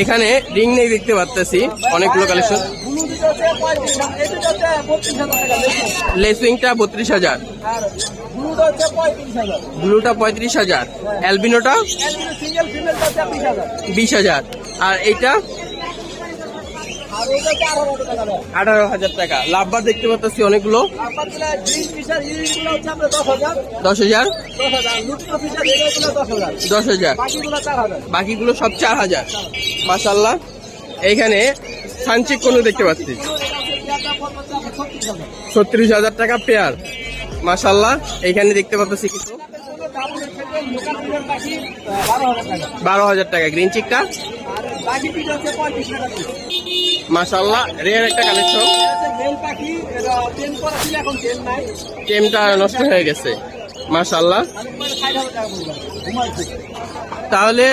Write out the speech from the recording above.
এখানে রিং নেই দেখতে পাচ্ছি অনেকগুলো কালেকশন। লেসুইংটা 32,000, ব্লুটা 35,000, অ্যালবিনোটা 20,000, আর এইটা 18,000 টাকা। লাভবার দেখতে পাচ্ছি অনেকগুলো, 10,000, 10,000, বাকিগুলো সব 4,000। মাশাআল্লাহ। এইখানে সানচিক কোনো দেখতে পাচ্ছি 36,000 টাকা পেয়ার। মাশাআল্লাহ। এইখানে দেখতে পাচ্ছি কিছু 12,000 টাকা। গ্রিন চিকটা মাশাআল্লাহ রেয়ার একটা কালেকশন। টেমটা নষ্ট হয়ে গেছে। মাশাআল্লাহ। তাহলে